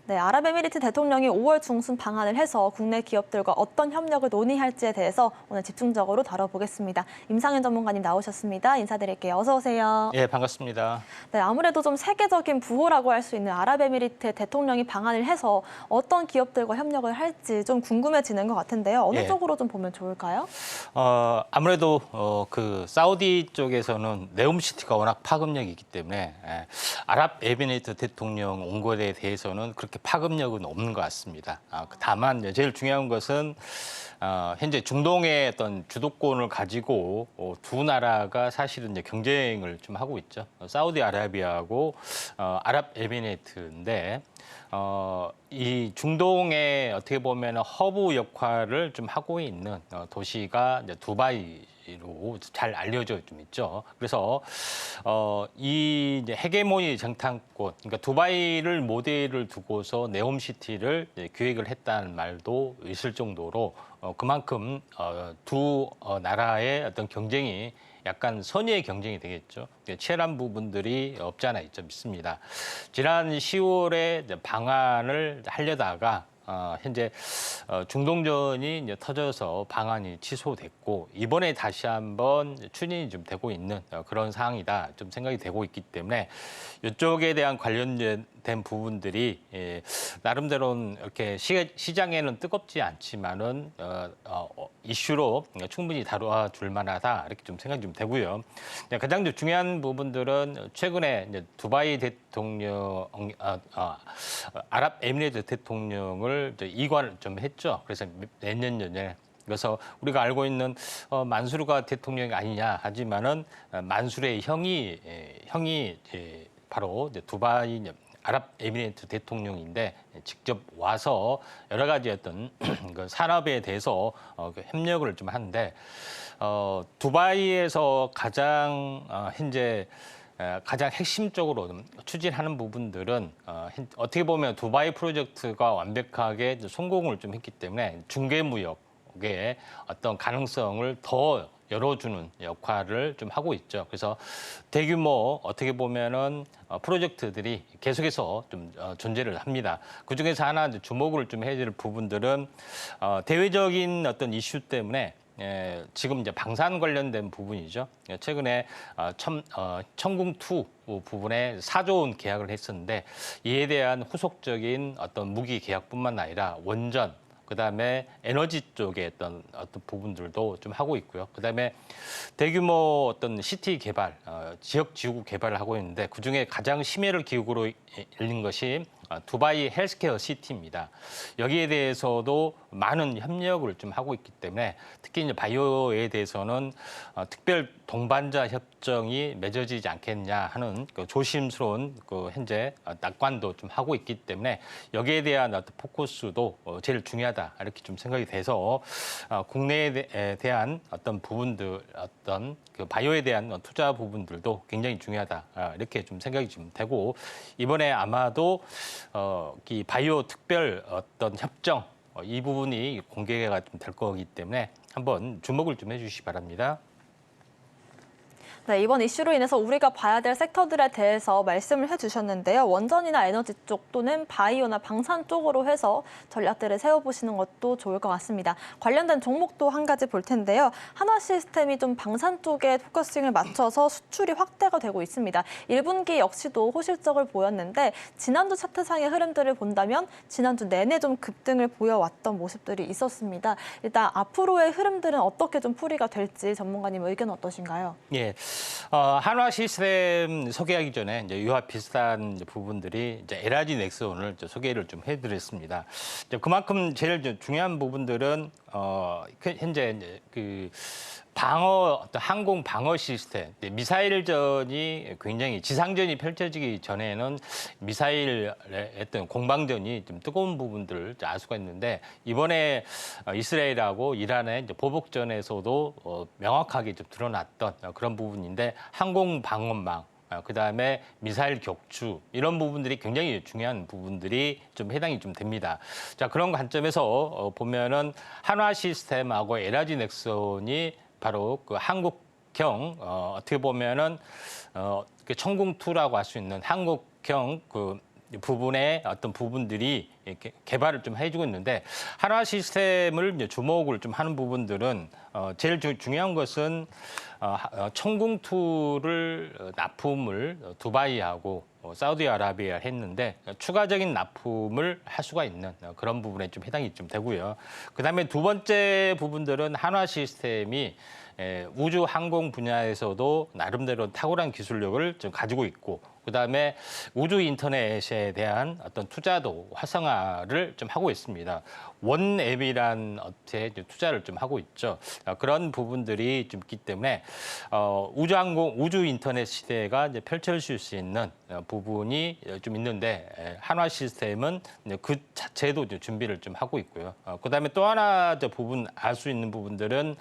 네, 아랍에미리트 대통령이 5월 중순 방한을 해서 국내 기업들과 어떤 협력을 논의할지에 대해서 오늘 집중적으로 다뤄보겠습니다. 임상현 전문가님 나오셨습니다. 인사드릴게요. 어서 오세요. 예, 반갑습니다. 네, 아무래도 좀 세계적인 부호라고 할 수 있는 아랍에미리트 대통령이 방한을 해서 어떤 기업들과 협력을 할지 좀 궁금해지는 것 같은데요. 어느 예. 쪽으로 좀 보면 좋을까요? 아무래도 그 사우디 쪽에서는 네옴시티가 워낙 파급력이 있기 때문에 아랍에미리트 대통령 온 것에 대해서는 그렇게 파급력은 없는 것 같습니다. 다만 제일 중요한 것은 현재 중동의 어떤 주도권을 가지고 두 나라가 사실은 이제 경쟁을 좀 하고 있죠. 사우디아라비아하고 아랍에미리트인데 이 중동에 어떻게 보면 허브 역할을 좀 하고 있는 도시가 이제 두바이로 잘 알려져 좀 있죠. 그래서 이 이제 헤게모니 정탐권, 그러니까 두바이를 모델을 두고서 네옴시티를 기획을 했다는 말도 있을 정도로 그만큼 두 나라의 어떤 경쟁이 약간 선의의 경쟁이 되겠죠. 치열한 부분들이 없지 않아 있습니다. 지난 10월에 방한을 하려다가 현재 중동전이 이제 터져서 방한이 취소됐고 이번에 다시 한번 추진이 좀 되고 있는 그런 상황이다 좀 생각이 되고 있기 때문에 이쪽에 대한 관련된 부분들이 나름대로는 이렇게 시장에는 뜨겁지 않지만은 이슈로 충분히 다뤄줄 만하다 이렇게 좀 생각이 좀 되고요. 가장 중요한 부분들은 최근에 이제 두바이 대통령, 아랍에미리트 대통령을 이관을 좀 했죠. 그래서 내년 전에. 그래서 우리가 알고 있는 만수르가 대통령이 아니냐 하지만은 만수르의 형이 바로 이제 두바이 아랍에미리트 대통령인데 직접 와서 여러 가지 어떤 그 산업에 대해서 협력을 좀 하는데 두바이에서 가장 현재 가장 핵심적으로 추진하는 부분들은 어떻게 보면 두바이 프로젝트가 완벽하게 성공을 좀 했기 때문에 중개무역의 어떤 가능성을 더 열어주는 역할을 좀 하고 있죠. 그래서 대규모 어떻게 보면은 프로젝트들이 계속해서 좀 존재를 합니다. 그 중에서 하나 주목을 좀 해야 될 부분들은 대외적인 어떤 이슈 때문에 지금 이제 방산 관련된 부분이죠. 최근에 청궁2 부분에 4조 원 계약을 했었는데 이에 대한 후속적인 어떤 무기 계약뿐만 아니라 원전 그다음에 에너지 쪽의 어떤 부분들도 좀 하고 있고요. 그다음에 대규모 어떤 시티 개발, 지역 지구 개발을 하고 있는데 그중에 가장 심혈을 기울여 있는 것이 두바이 헬스케어 시티입니다. 여기에 대해서도 많은 협력을 좀 하고 있기 때문에 특히 이제 바이오에 대해서는 특별 동반자 협정이 맺어지지 않겠냐 하는 그 조심스러운 그 현재 낙관도 좀 하고 있기 때문에 여기에 대한 어떤 포커스도 제일 중요하다 이렇게 좀 생각이 돼서 국내에 대한 어떤 부분들 어떤 그 바이오에 대한 투자 부분들도 굉장히 중요하다 이렇게 좀 생각이 좀 되고 이번에 아마도 이 바이오 특별 어떤 협정 이 부분이 공개가 좀 될 거기 때문에 한번 주목을 좀 해주시기 바랍니다. 네, 이번 이슈로 인해서 우리가 봐야 될 섹터들에 대해서 말씀을 해주셨는데요. 원전이나 에너지 쪽 또는 바이오나 방산 쪽으로 해서 전략들을 세워보시는 것도 좋을 것 같습니다. 관련된 종목도 한 가지 볼 텐데요. 한화시스템이 좀 방산 쪽에 포커싱을 맞춰서 수출이 확대가 되고 있습니다. 1분기 역시도 호실적을 보였는데 지난주 차트상의 흐름들을 본다면 지난주 내내 좀 급등을 보여왔던 모습들이 있었습니다. 일단 앞으로의 흐름들은 어떻게 좀 풀이가 될지 전문가님 의견 어떠신가요? 예. 한화 시스템 소개하기 전에 이제 이와 비슷한 부분들이 이제 LRG 넥스원을 소개를 좀 해드렸습니다. 이제 그만큼 제일 중요한 부분들은 현재 이제 그 어떤 항공 방어 시스템, 미사일전이 굉장히 지상전이 펼쳐지기 전에는 미사일의 어떤 공방전이 좀 뜨거운 부분들을 알 수가 있는데 이번에 이스라엘하고 이란의 이제 보복전에서도 명확하게 좀 드러났던 그런 부분인데 항공 방어망, 그다음에 미사일 격추 이런 부분들이 굉장히 중요한 부분들이 좀 해당이 좀 됩니다. 자, 그런 관점에서 보면은 한화 시스템하고 LRG 넥슨이 바로 그 한국형 어떻게 보면은 그 천궁2라고 할 수 있는 한국형 그 부분의 어떤 부분들이 이렇게 개발을 좀 해주고 있는데 한화 시스템을 이제 주목을 좀 하는 부분들은 제일 중요한 것은 천궁2를 납품을 두바이하고 사우디아라비아 했는데 추가적인 납품을 할 수가 있는 그런 부분에 좀 해당이 좀 되고요. 그다음에 두 번째 부분들은 한화 시스템이 우주 항공 분야에서도 나름대로 탁월한 기술력을 좀 가지고 있고 그다음에 우주 인터넷에 대한 어떤 투자도 활성화를 좀 하고 있습니다. 원앱이란 업체에 투자를 좀 하고 있죠. 그런 부분들이 좀 있기 때문에 우주 인터넷 시대가 이제 펼쳐질 수 있는 부분이 좀 있는데 한화 시스템은 그 자체도 이제 준비를 좀 하고 있고요. 그다음에 또 하나 부분 알 수 있는 부분들은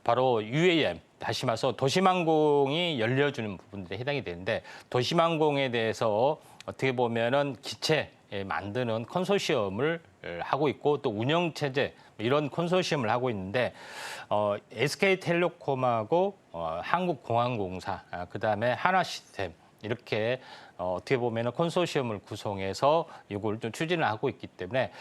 바로 UAM, 다시 말해서 도심항공이 열려주는 부분들에 해당이 되는데 도심항공에 대해서 어떻게 보면은 기체 만드는 컨소시엄을 하고 있고 또 운영체제 이런 컨소시엄을 하고 있는데 SK텔레콤하고 한국공항공사 그다음에 한화시스템 이렇게 어떻게 보면은 컨소시엄을 구성해서 이걸 좀 추진을 하고 있기 때문에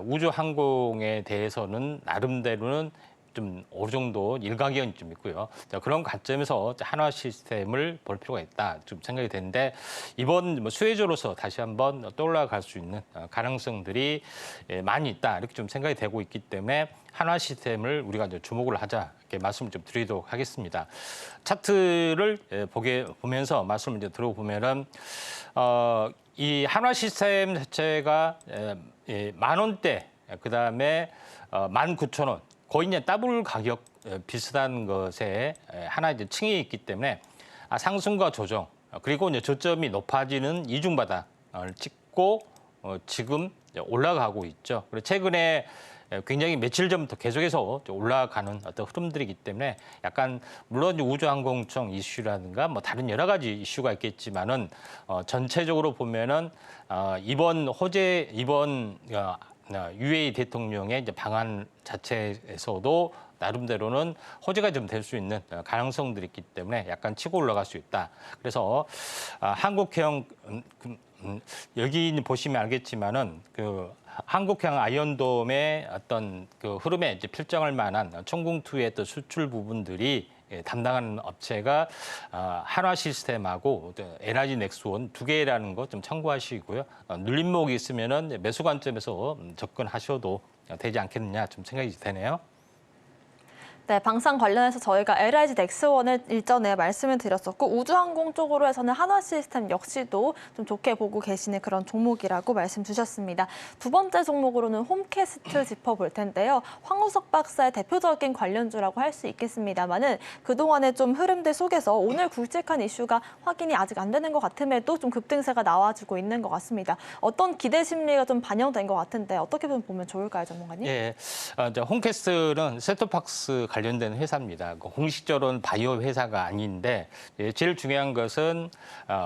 우주 항공에 대해서는 나름대로는 좀 어느 정도 일가견이 좀 있고요. 자, 그런 관점에서 한화 시스템을 볼 필요가 있다 좀 생각이 되는데 이번 수혜주로서 다시 한번 떠올라갈 수 있는 가능성들이 많이 있다 이렇게 좀 생각이 되고 있기 때문에 한화 시스템을 우리가 이제 주목을 하자 이렇게 말씀을 좀 드리도록 하겠습니다. 차트를 보면서 말씀을 이제 들어보면은 이 한화 시스템 자체가 10,000원대 그다음에 19,000원. 거의 이제 더블 가격 비슷한 것에 하나 이제 층이 있기 때문에 상승과 조정 그리고 이제 저점이 높아지는 이중바닥을 찍고 지금 올라가고 있죠. 그리고 최근에 굉장히 며칠 전부터 계속해서 올라가는 어떤 흐름들이기 때문에 약간 물론 우주항공청 이슈라든가 뭐 다른 여러 가지 이슈가 있겠지만은 전체적으로 보면은 이번 UAE 대통령의 이제 방안 자체에서도 나름대로는 호재가 좀 될 수 있는 가능성들이 있기 때문에 약간 치고 올라갈 수 있다. 그래서 한국형 여기 보시면 알겠지만은 그 한국형 아이언돔의 어떤 그 흐름에 이제 필정할 만한 천궁2의 또 수출 부분들이 담당하는 업체가 한화 시스템하고 LRG 넥스원 두 개라는 거 좀 참고하시고요. 눌림목이 있으면은 매수 관점에서 접근하셔도 되지 않겠느냐 좀 생각이 되네요. 네, 방산 관련해서 저희가 LRG 넥스원을 일전에 말씀을 드렸었고 우주항공 쪽으로 해서는 한화 시스템 역시도 좀 좋게 보고 계시는 그런 종목이라고 말씀 주셨습니다. 두 번째 종목으로는 홈캐스트 짚어볼 텐데요. 황우석 박사의 대표적인 관련주라고 할 수 있겠습니다만은 그동안의 좀 흐름들 속에서 오늘 굵직한 이슈가 확인이 아직 안 되는 것 같음에도 좀 급등세가 나와주고 있는 것 같습니다. 어떤 기대 심리가 좀 반영된 것 같은데 어떻게 보면 좋을까요, 전문가님? 예, 홈캐스트는 셋톱박스 관련된 회사입니다. 공식적으로는 바이오 회사가 아닌데 제일 중요한 것은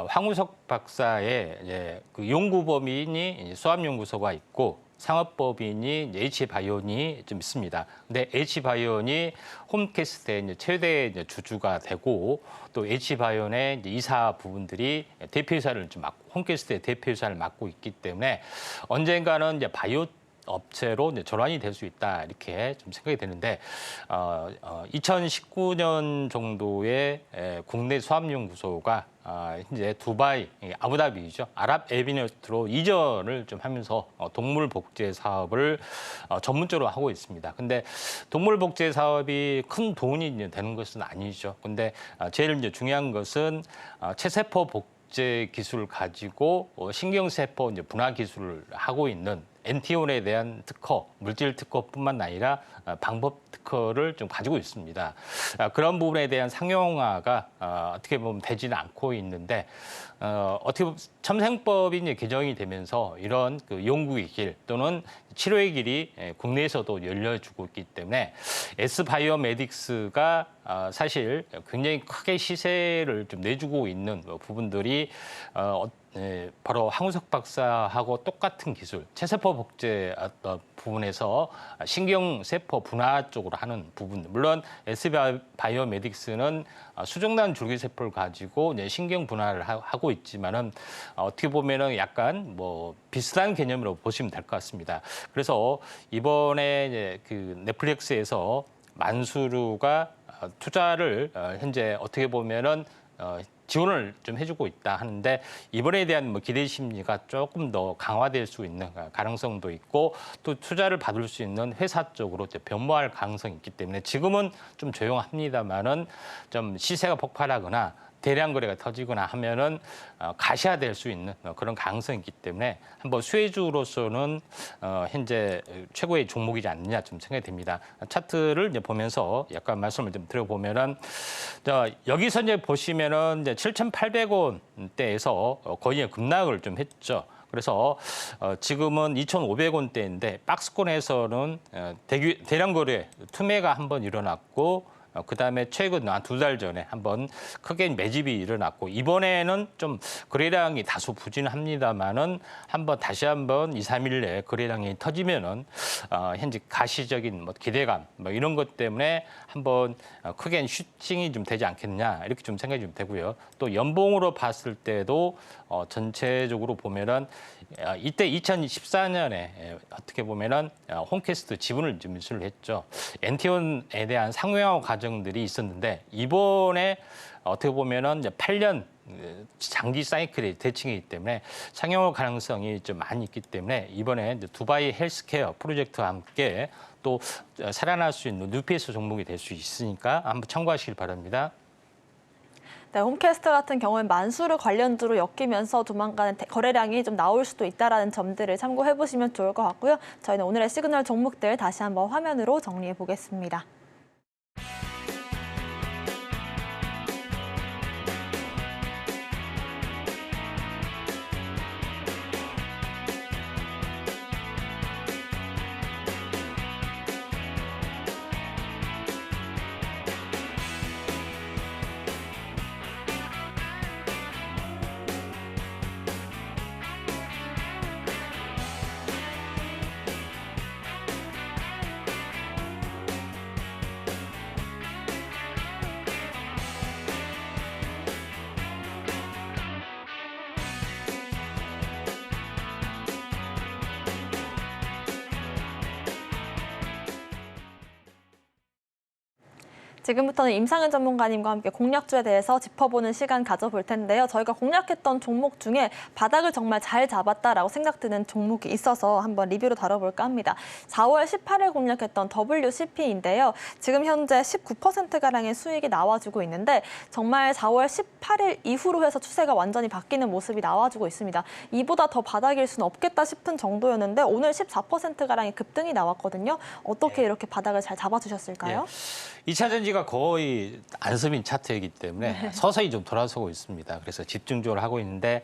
황우석 박사의 그 연구법인이 수압연구소가 있고 상업법인이 H바이온이 좀 있습니다. 근데 H바이온이 홈캐스트의 최대 주주가 되고 또 H바이온의 이사 부분들이 대표이사를 좀 맡고 홈캐스트의 대표이사를 맡고 있기 때문에 언젠가는 이제 바이오 업체로 이제 전환이 될 수 있다 이렇게 좀 생각이 되는데 2019년 정도에 국내 수압연구소가 이제 두바이, 아부다비죠. 아랍에미리트로 이전을 좀 하면서 동물 복제 사업을 전문적으로 하고 있습니다. 근데 동물 복제 사업이 큰 돈이 이제 되는 것은 아니죠. 근데 제일 이제 중요한 것은 체세포 복제 기술을 가지고 신경세포 이제 분화 기술을 하고 있는 엔티온에 대한 특허, 물질 특허뿐만 아니라 방법 특허를 좀 가지고 있습니다. 그런 부분에 대한 상용화가 어떻게 보면 되지는 않고 있는데 어떻게 보면 첨생법이 이제 개정이 되면서 이런 그 연구의 길 또는 치료의 길이 국내에서도 열려주고 있기 때문에 S바이오메딕스가 사실 굉장히 크게 시세를 좀 내주고 있는 부분들이 바로 황우석 박사하고 똑같은 기술, 체세포 복제 부분에서 신경세포 분화 쪽으로 하는 부분. 물론 S바이오메딕스는 수정란 줄기세포를 가지고 이제 신경 분화를 하고 있지만은 어떻게 보면은 약간 뭐 비슷한 개념으로 보시면 될 것 같습니다. 그래서 이번에 이제 그 넷플릭스에서 만수르가 투자를 현재 어떻게 보면은 지원을 좀 해주고 있다 하는데 이번에 대한 뭐 기대 심리가 조금 더 강화될 수 있는 가능성도 있고 또 투자를 받을 수 있는 회사 쪽으로 변모할 가능성이 있기 때문에 지금은 좀 조용합니다만은 좀 시세가 폭발하거나 대량 거래가 터지거나 하면은 가시화될 수 있는 그런 가능성이 있기 때문에 한번 수혜주로서는 현재 최고의 종목이지 않느냐 좀 생각이 됩니다. 차트를 이제 보면서 약간 말씀을 좀 드려보면은 여기서 이제 보시면은 이제 7,800원대에서 거의 급락을 좀 했죠. 그래서 지금은 2,500원대인데 박스권에서는 대량 거래 투매가 한번 일어났고 그다음에 최근 한 2달 전에 한번 크게 매집이 일어났고 이번에는 좀 거래량이 다소 부진합니다만은 다시 한번 2, 3일 내에 거래량이 터지면은 현재 가시적인 뭐 기대감 뭐 이런 것 때문에 한번 크게 슈팅이 좀 되지 않겠냐 이렇게 좀 생각이 좀 되고요. 또 연봉으로 봤을 때도 전체적으로 보면은 이때 2014년에 어떻게 보면은 홈캐스트 지분을 좀 인수를 했죠. 엔티온에 대한 상용화 과정들이 있었는데 이번에 어떻게 보면은 이제 8년 장기 사이클의 대칭이기 때문에 상용화 가능성이 좀 많이 있기 때문에 이번에 이제 두바이 헬스케어 프로젝트와 함께 또 살아날 수 있는 뉴페이스 종목이 될 수 있으니까 한번 참고하시길 바랍니다. 네, 홈캐스트 같은 경우는 만수르 관련주로 엮이면서 조만간 거래량이 좀 나올 수도 있다는 점들을 참고해 보시면 좋을 것 같고요. 저희는 오늘의 시그널 종목들 다시 한번 화면으로 정리해 보겠습니다. 지금부터는 임상은 전문가님과 함께 공략주에 대해서 짚어보는 시간 가져볼 텐데요. 저희가 공략했던 종목 중에 바닥을 정말 잘 잡았다라고 생각드는 종목이 있어서 한번 리뷰로 다뤄볼까 합니다. 4월 18일 공략했던 WCP인데요. 지금 현재 19%가량의 수익이 나와주고 있는데 정말 4월 18일 이후로 해서 추세가 완전히 바뀌는 모습이 나와주고 있습니다. 이보다 더 바닥일 수는 없겠다 싶은 정도였는데 오늘 14%가량의 급등이 나왔거든요. 어떻게 이렇게 바닥을 잘 잡아주셨을까요? 2차 전지가 거의 안스민 차트이기 때문에 서서히 좀 돌아서고 있습니다. 그래서 집중적으로 하고 있는데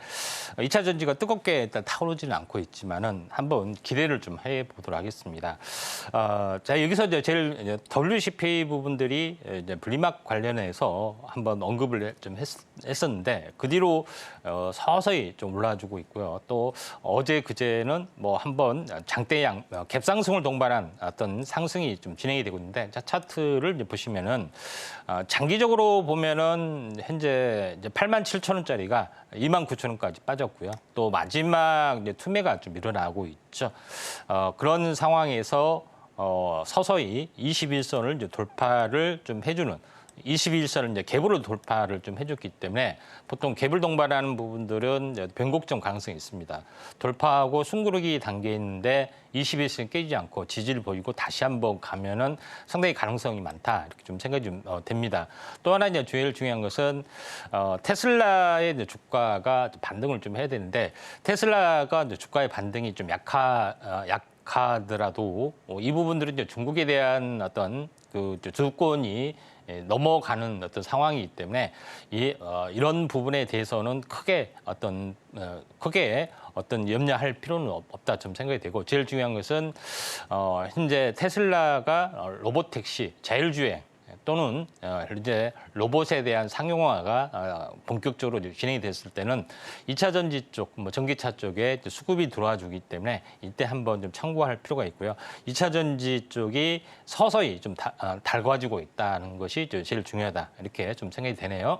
2차 전지가 뜨겁게 일단 타오르지는 않고 있지만은 한번 기대를 좀 해보도록 하겠습니다. 자 여기서 이제 제일 WCP 부분들이 이제 분리막 관련해서 한번 언급을 좀 했었는데 그 뒤로 서서히 좀 올라주고 있고요. 또 어제 그제는 뭐 한번 장대양 갭상승을 동반한 어떤 상승이 좀 진행이 되고 있는데 자 차트를 이제 보시면은 장기적으로 보면은 현재 이제 87,000원짜리가 29,000원까지 빠졌고요. 또 마지막 이제 투매가 좀 일어나고 있죠. 그런 상황에서 서서히 21선을 이제 돌파를 좀 해주는 21선을 이제 갭으로 돌파를 좀 해줬기 때문에 보통 갭을 동반하는 부분들은 이제 변곡점 가능성이 있습니다. 돌파하고 숨고르기 단계에 있는데 21선 깨지지 않고 지지를 보이고 다시 한번 가면은 상당히 가능성이 많다 이렇게 좀 생각이 좀 됩니다. 또 하나 이제 제일 중요한 것은 테슬라의 이제 주가가 반등을 좀 해야 되는데 테슬라가 이제 주가의 반등이 좀 약하더라도 이 부분들은 이제 중국에 대한 어떤 그 주도권이 넘어가는 어떤 상황이기 때문에 이런 부분에 대해서는 크게 어떤 염려할 필요는 없다 좀 생각이 되고 제일 중요한 것은 현재 테슬라가 로봇택시, 자율주행 또는 이제 로봇에 대한 상용화가 본격적으로 진행이 됐을 때는 2차 전지 쪽, 전기차 쪽에 수급이 들어와 주기 때문에 이때 한번 좀 참고할 필요가 있고요. 2차 전지 쪽이 서서히 좀 달궈지고 있다는 것이 제일 중요하다 이렇게 좀 생각이 되네요.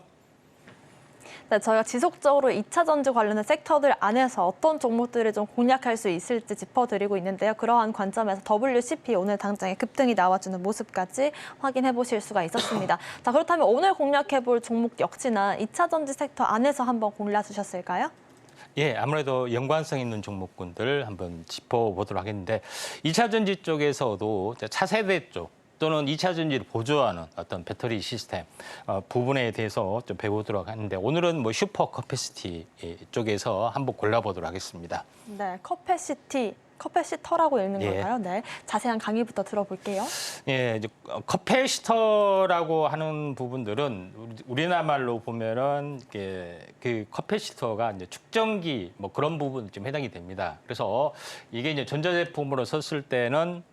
네, 저희가 지속적으로 2차 전지 관련된 섹터들 안에서 어떤 종목들을 좀 공략할 수 있을지 짚어드리고 있는데요. 그러한 관점에서 WCP 오늘 당장에 급등이 나와주는 모습까지 확인해 보실 수가 있었습니다. 자, 그렇다면 오늘 공략해볼 종목 역시나 2차 전지 섹터 안에서 한번 골라주셨을까요? 예, 아무래도 연관성 있는 종목군들 한번 짚어보도록 하겠는데 2차 전지 쪽에서도 차세대 쪽 또는 2차 전지를 보조하는 어떤 배터리 시스템 부분에 대해서 좀 배우도록 하는데 오늘은 뭐 슈퍼 커패시티 쪽에서 한번 골라보도록 하겠습니다. 네, 커패시터라고 읽는 예. 걸까요? 네, 자세한 강의부터 들어볼게요. 예, 이제 커패시터라고 하는 부분들은 우리나라 말로 보면은 그 커패시터가 이제 축전기 뭐 그런 부분 좀 해당이 됩니다. 그래서 이게 이제 전자제품으로 썼을 때는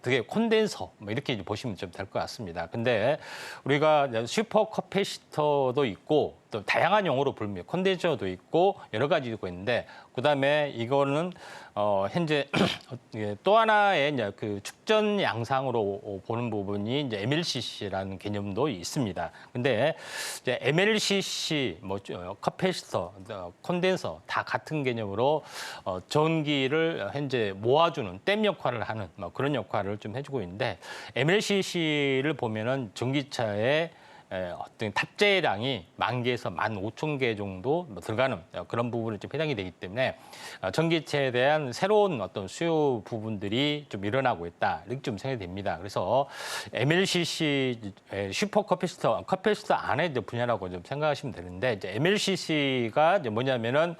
되게 콘덴서 뭐 이렇게 이제 보시면 좀 될 것 같습니다. 근데 우리가 슈퍼 커패시터도 있고 또 다양한 용어로 부릅니다. 콘덴서도 있고 여러 가지가 있는데 그다음에 이거는 현재 또 하나의 이제 그 축전 양상으로 보는 부분이 이제 MLCC라는 개념도 있습니다. 근데 이제 MLCC 뭐 커패시터, 콘덴서 다 같은 개념으로 전기를 현재 모아주는 댐 역할을 하는 뭐 그런 역할을 좀 해주고 있는데 MLCC를 보면은 전기차에 어떤 탑재량이 10,000개에서 15,000개 정도 들어가는 그런 부분이 좀 해당이 되기 때문에 전기차에 대한 새로운 어떤 수요 부분들이 좀 일어나고 있다 이렇게 좀 생각이 됩니다. 그래서 MLCC 슈퍼 커패시터 안에 이제 분야라고 좀 생각하시면 되는데 이제 MLCC가 이제 뭐냐면은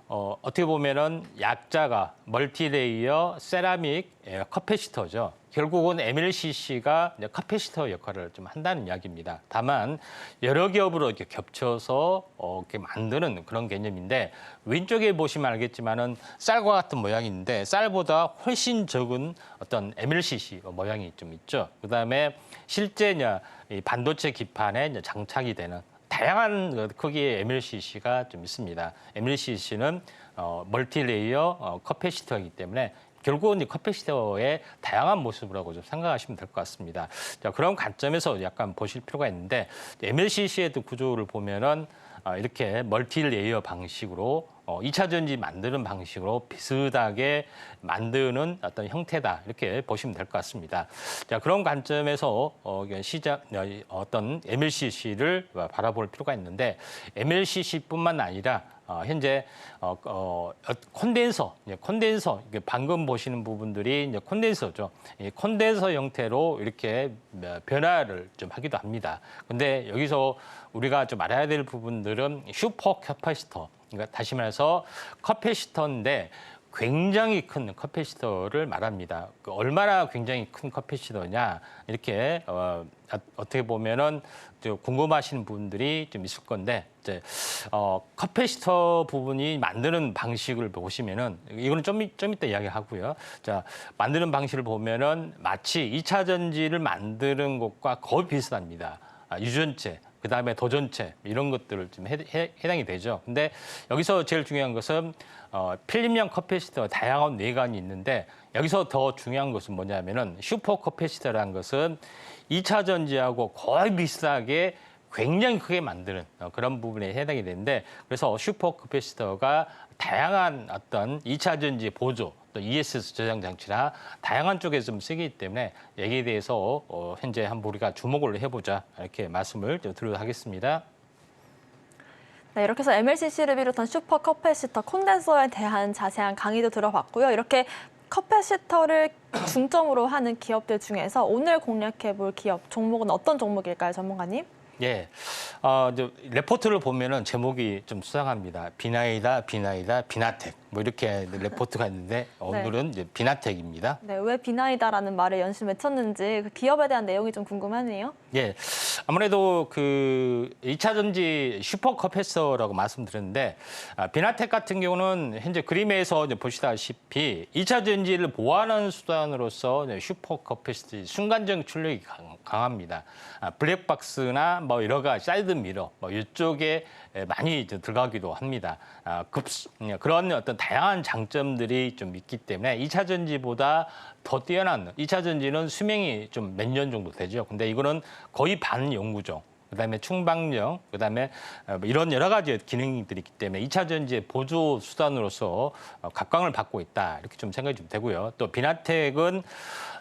어떻게 보면은 약자가 멀티레이어 세라믹 커패시터죠. 결국은 MLCC가 커패시터 역할을 좀 한다는 이야기입니다. 다만 여러 기업으로 이렇게 겹쳐서 이렇게 만드는 그런 개념인데 왼쪽에 보시면 알겠지만은 쌀과 같은 모양인데 쌀보다 훨씬 적은 어떤 MLCC 모양이 좀 있죠. 그다음에 실제 이 반도체 기판에 장착이 되는 다양한 크기의 MLCC가 좀 있습니다. MLCC는 멀티레이어 커패시터이기 때문에 결국은 이 커패시터의 다양한 모습이라고 좀 생각하시면 될 것 같습니다. 자, 그런 관점에서 약간 보실 필요가 있는데 MLCC의 구조를 보면은 이렇게 멀티레이어 방식으로 2차 전지 만드는 방식으로 비슷하게 만드는 어떤 형태다 이렇게 보시면 될 것 같습니다. 자, 그런 관점에서 어떤 MLCC를 바라볼 필요가 있는데 MLCC뿐만 아니라 현재 콘덴서 방금 보시는 부분들이 이제 콘덴서죠. 이 콘덴서 형태로 이렇게 변화를 좀 하기도 합니다. 근데 여기서 우리가 좀 알아야 될 부분들은 슈퍼 캐파시터, 그러니까 다시 말해서 커패시터인데 굉장히 큰 커패시터를 말합니다. 얼마나 굉장히 큰 커패시터냐 이렇게 어떻게 보면은 궁금하시는 분들이 좀 있을 건데 이제 커패시터 부분이 만드는 방식을 보시면은 이거는 좀 이따 이야기하고요. 자, 만드는 방식을 보면은 마치 2차 전지를 만드는 것과 거의 비슷합니다. 유전체 그다음에 도전체 이런 것들을 좀 해당이 되죠. 근데 여기서 제일 중요한 것은 필름형 커피시터 다양한 외관이 있는데 여기서 더 중요한 것은 뭐냐면은 슈퍼 커피시터라는 것은 2차 전지하고 거의 비슷하게 굉장히 크게 만드는 그런 부분에 해당이 되는데 그래서 슈퍼 커피시터가 다양한 어떤 2차 전지 보조 또 ESS 저장 장치나 다양한 쪽에 좀 쓰기 때문에 여기에 대해서 현재 한번 우리가 주목을 해보자 이렇게 말씀을 드리도록 하겠습니다. 네, 이렇게 해서 MLCC를 비롯한 슈퍼 커패시터 콘덴서에 대한 자세한 강의도 들어봤고요. 이렇게 커패시터를 중점으로 하는 기업들 중에서 오늘 공략해 볼 기업 종목은 어떤 종목일까요, 전문가님? 예, 이제 레포트를 보면은 제목이 좀 수상합니다. 비나이다, 비나텍. 뭐 이렇게 레포트가 있는데 오늘은 이제 비나텍입니다. 네, 왜 비나이다라는 말을 연신 외쳤는지 그 기업에 대한 내용이 좀 궁금하네요. 예, 아무래도 그 2차 전지 슈퍼 커패서라고 말씀드렸는데 비나텍 같은 경우는 현재 그림에서 이제 보시다시피 2차 전지를 보완하는 수단으로서 슈퍼 커패시티 순간적 출력이 강합니다. 블랙박스나 뭐 여러 가지 사이드 미러 뭐 이쪽에 많이 이제 들어가기도 합니다. 그런 어떤 다양한 장점들이 좀 있기 때문에 2차 전지보다 더 뛰어난 2차 전지는 수명이 좀 몇 년 정도 되죠. 근데 이거는 거의 반영구적. 그다음에 충방령, 그다음에 이런 여러 가지 기능들이 있기 때문에 2차 전지의 보조 수단으로서 각광을 받고 있다. 이렇게 좀 생각이 좀 되고요. 또 비나텍은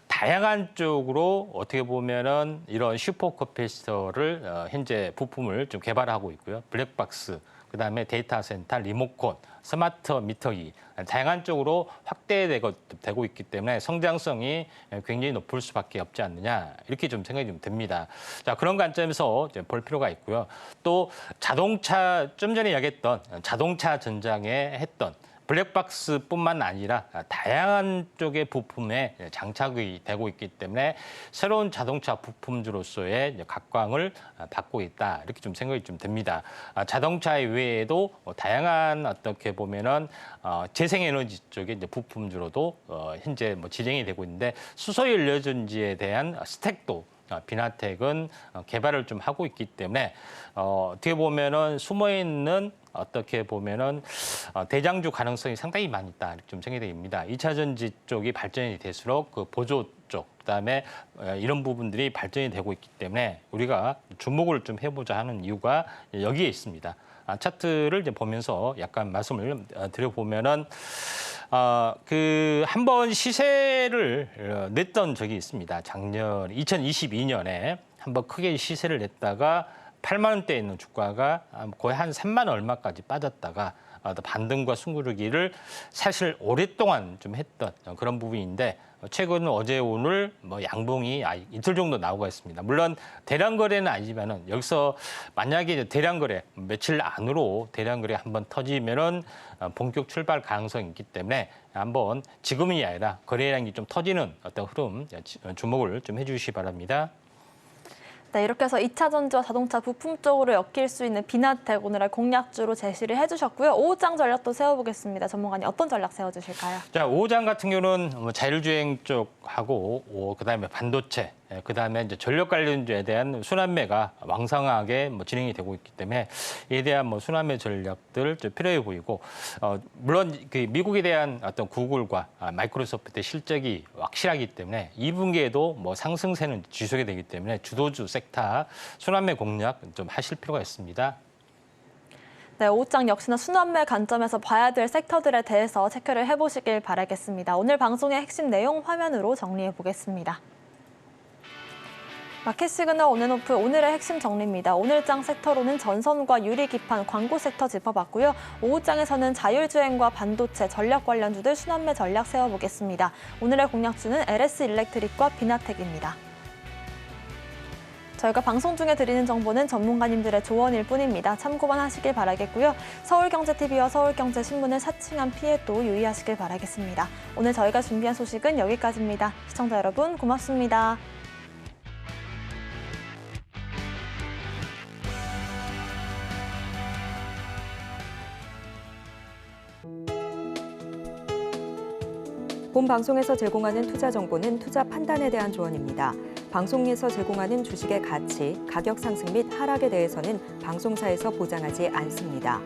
다양한 쪽으로 어떻게 보면은 이런 슈퍼 커패시터를 현재 부품을 좀 개발하고 있고요. 블랙박스, 그다음에 데이터 센터, 리모컨, 스마트 미터기 다양한 쪽으로 확대되고 있기 때문에 성장성이 굉장히 높을 수밖에 없지 않느냐 이렇게 좀 생각이 좀 듭니다. 자, 그런 관점에서 볼 필요가 있고요. 또 자동차 좀 전에 이야기했던 자동차 전장에 했던 블랙박스뿐만 아니라 다양한 쪽의 부품에 장착이 되고 있기 때문에 새로운 자동차 부품주로서의 각광을 받고 있다 이렇게 좀 생각이 좀 듭니다. 자동차 외에도 다양한 어떻게 보면은 재생에너지 쪽의 이제 부품주로도 현재 뭐 진행이 되고 있는데 수소연료전지에 대한 스택도 비나텍은 개발을 좀 하고 있기 때문에 어떻게 보면은 숨어 있는 어떻게 보면은 대장주 가능성이 상당히 많이 있다 이렇게 좀 생각이 됩니다. 2차 전지 쪽이 발전이 될수록 그 보조 쪽 그다음에 이런 부분들이 발전이 되고 있기 때문에 우리가 주목을 좀 해보자 하는 이유가 여기에 있습니다. 차트를 이제 보면서 약간 말씀을 드려보면은 그 한 번 시세를 냈던 적이 있습니다. 작년 2022년에 한번 크게 시세를 냈다가 8만 원대에 있는 주가가 거의 한 3만 얼마까지 빠졌다가 반등과 숨고르기를 사실 오랫동안 좀 했던 그런 부분인데 최근 어제 오늘 뭐 양봉이 이틀 정도 나오고 있습니다. 물론 대량 거래는 아니지만은 여기서 만약에 이제 대량 거래 며칠 안으로 대량 거래 한번 터지면은 본격 출발 가능성이 있기 때문에 한번 지금이 아니라 거래량이 좀 터지는 어떤 흐름 주목을 좀 해주시기 바랍니다. 네, 이렇게 해서 2차 전지와 자동차 부품 쪽으로 엮일 수 있는 비나텍 오늘의 공략주로 제시를 해주셨고요. 5장 전략도 세워보겠습니다. 전문가님 어떤 전략 세워주실까요? 자, 5장 같은 경우는 자율주행 쪽하고 그다음에 반도체, 그다음에 이제 전력 관련주에 대한 순환매가 왕성하게 뭐 진행이 되고 있기 때문에 이에 대한 뭐 순환매 전략들 좀 필요해 보이고 물론 그 미국에 대한 어떤 구글과 마이크로소프트의 실적이 확실하기 때문에 2분기에도 뭐 상승세는 지속이 되기 때문에 주도주 섹터 순환매 공략 좀 하실 필요가 있습니다. 네, 5장 역시나 순환매 관점에서 봐야 될 섹터들에 대해서 체크를 해보시길 바라겠습니다. 오늘 방송의 핵심 내용 화면으로 정리해 보겠습니다. 마켓 시그널 온앤오프 오늘의 핵심 정리입니다. 오늘장 섹터로는 전선과 유리기판, 광고 섹터 짚어봤고요. 오후장에서는 자율주행과 반도체, 전력 관련주들 순환매 전략 세워보겠습니다. 오늘의 공략주는 LS 일렉트릭과 비나텍입니다. 저희가 방송 중에 드리는 정보는 전문가님들의 조언일 뿐입니다. 참고만 하시길 바라겠고요. 서울경제TV와 서울경제신문을 사칭한 피해도 유의하시길 바라겠습니다. 오늘 저희가 준비한 소식은 여기까지입니다. 시청자 여러분 고맙습니다. 본 방송에서 제공하는 투자 정보는 투자 판단에 대한 조언입니다. 방송에서 제공하는 주식의 가치, 가격 상승 및 하락에 대해서는 방송사에서 보장하지 않습니다.